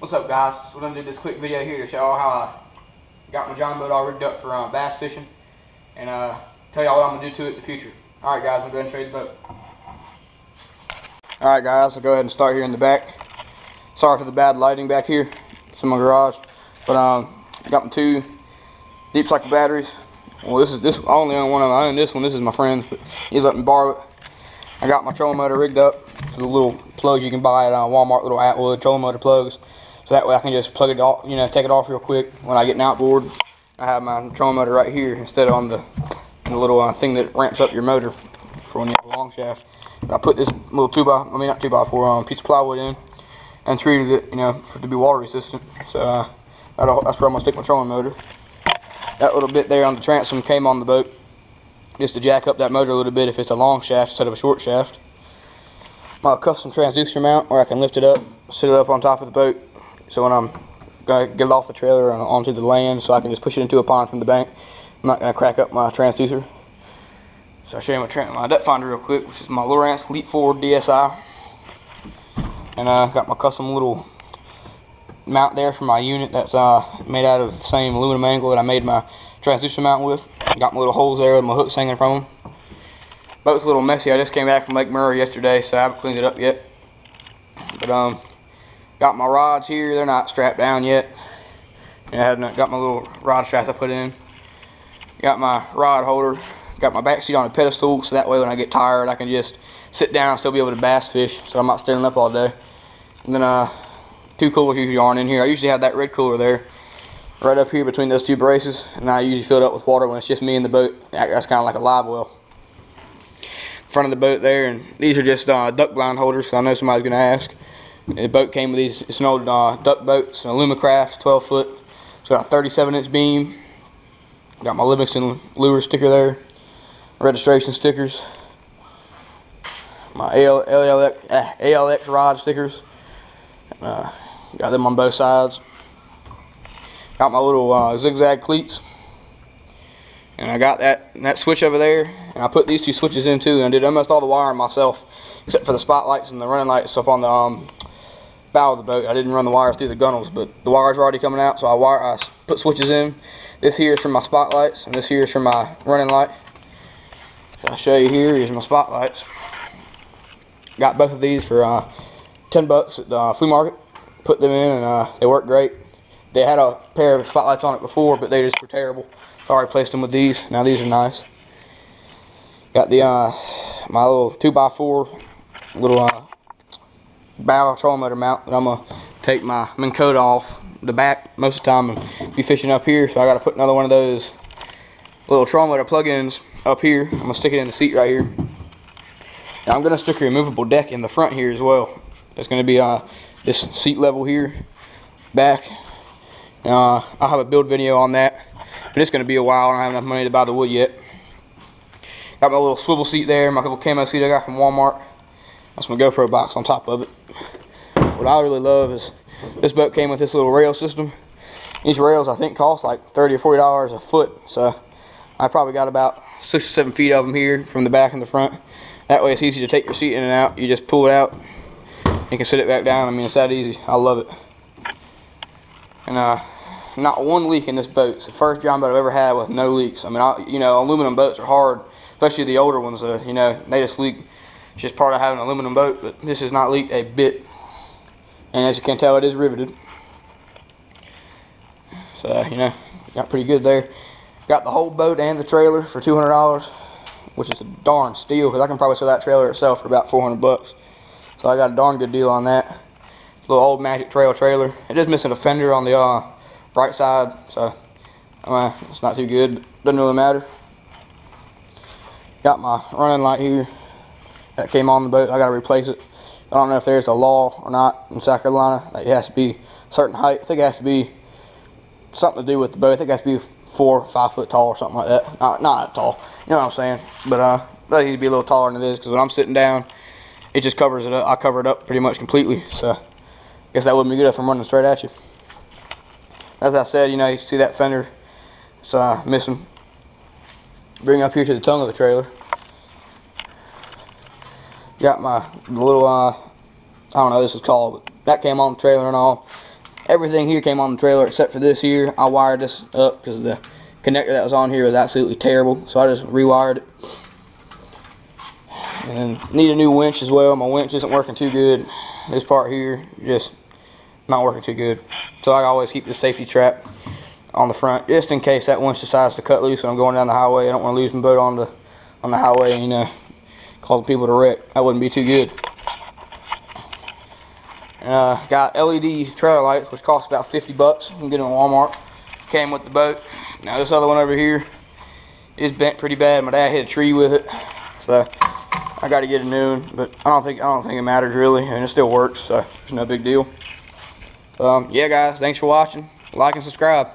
What's up, guys? So we're going to do this quick video here to show y'all how I got my John boat all rigged up for bass fishing, and tell y'all what I'm going to do to it in the future. Alright guys, I'm going to go ahead and trade the boat. Alright guys, I'll go ahead and start here in the back. Sorry for the bad lighting back here. It's in my garage. But I got my two deep cycle batteries. Well, this I only own one of them. I own this one. This is my friend's, but he's let me borrow it. I got my trolling motor rigged up for the little plugs you can buy at Walmart, little Atwood trolling motor plugs. So that way I can just plug it off, take it off real quick when I get an outboard. I have my trolling motor right here instead of on the little thing that ramps up your motor for when you have a long shaft. But I put this little not 2x4 piece of plywood in and treated it, for it to be water resistant. So that's where I'm gonna stick my trolling motor. That little bit there on the transom came on the boat just to jack up that motor a little bit if it's a long shaft instead of a short shaft. My custom transducer mount where I can lift it up, sit it up on top of the boat, so when I'm gonna get it off the trailer and onto the land, so I can just push it into a pond from the bank. I'm not gonna crack up my transducer. So I'll show you my depth finder real quick, which is my Lowrance Elite 4 DSI, and I got my custom little mount there for my unit that's made out of the same aluminum angle that I made my transducer mount with. Got my little holes there with my hooks hanging from them. Boat's a little messy. I just came back from Lake Murray yesterday, so I haven't cleaned it up yet. But got my rods here. They're not strapped down yet. And I haven't got my little rod straps I put in. Got my rod holder. Got my back seat on a pedestal, so that way when I get tired, I can just sit down and still be able to bass fish, so I'm not standing up all day. And then two coolers usually aren't in here. I usually have that red cooler there, right up here between those two braces, and I usually fill it up with water when it's just me in the boat. That's kind of like a live well. Front of the boat there, and these are just duck blind holders, because I know somebody's going to ask. The boat came with these. It's an old duck boat. It's an Alumacraft 12 foot. It's got a 37-inch beam. Got my Livingston lure sticker there, registration stickers, my ALX rod stickers. Got them on both sides. Got my little zigzag cleats, and I got that switch over there, and I put these two switches in too, and I did almost all the wiring myself except for the spotlights and the running lights up on the bow of the boat. I didn't run the wires through the gunnels, but the wires are already coming out, so I put switches in. This here is for my spotlights, and this here is for my running light. So I'll show you here. Here's my spotlights. Got both of these for 10 bucks at the flea market. Put them in, and they work great. They had a pair of spotlights on it before, but they just were terrible. So I replaced them with these. Now these are nice. Got the my little 2x4 little bow trolling motor mount that I'm gonna take my Minn Kota off the back most of the time and be fishing up here. So I got to put another one of those little trolling motor plug-ins up here. I'm gonna stick it in the seat right here. Now I'm gonna stick a removable deck in the front here as well. It's gonna be this seat level here back. I'll have a build video on that, but it's going to be a while. I don't have enough money to buy the wood yet. Got my little swivel seat there, my little camo seat I got from Walmart. That's my GoPro box on top of it. What I really love is this boat came with this little rail system. These rails I think cost like $30 or $40 a foot, so I probably got about 6 or 7 feet of them here from the back and the front. That way it's easy to take your seat in and out. You just pull it out, you can sit it back down. I mean, it's that easy. I love it. And not one leak in this boat. It's the first John boat I've ever had with no leaks. I mean, aluminum boats are hard, especially the older ones. They just leak. It's just part of having an aluminum boat, but this has not leaked a bit. And as you can tell, it is riveted. So, got pretty good there. Got the whole boat and the trailer for $200, which is a darn steal, because I can probably sell that trailer itself for about 400 bucks. So I got a darn good deal on that. Little old Magic Trail trailer. It is missing a fender on the right side, so it's not too good, but doesn't really matter. Got my running light here that came on the boat. I gotta replace it. I don't know if there's a law or not in South Carolina that it has to be a certain height. I think it has to be something to do with the boat. I think it has to be 4 or 5 foot tall or something like that. Not that tall, you know what I'm saying? But it needs to be a little taller than it is, because when I'm sitting down, it just covers it up. I cover it up pretty much completely, so I guess that wouldn't be good if I'm running straight at you. As I said, you see that fender, it's missing. Bring up here to the tongue of the trailer. Got my little, I don't know what this is called, but that came on the trailer and all. everything here came on the trailer except for this here. I wired this up because the connector that was on here was absolutely terrible, so I just rewired it. And need a new winch as well. My winch isn't working too good. This part here just not working too good, so I always keep the safety trap on the front just in case that winch decides to cut loose when I'm going down the highway. I don't want to lose my boat on the highway and, you know, cause people to wreck. That wouldn't be too good. And got LED trailer lights, which cost about 50 bucks. You can get them at Walmart. Came with the boat. Now this other one over here is bent pretty bad. My dad hit a tree with it, so I got to get a new one. But I don't think it matters really, and it still works, so it's no big deal. Yeah, guys, thanks for watching. Like and subscribe.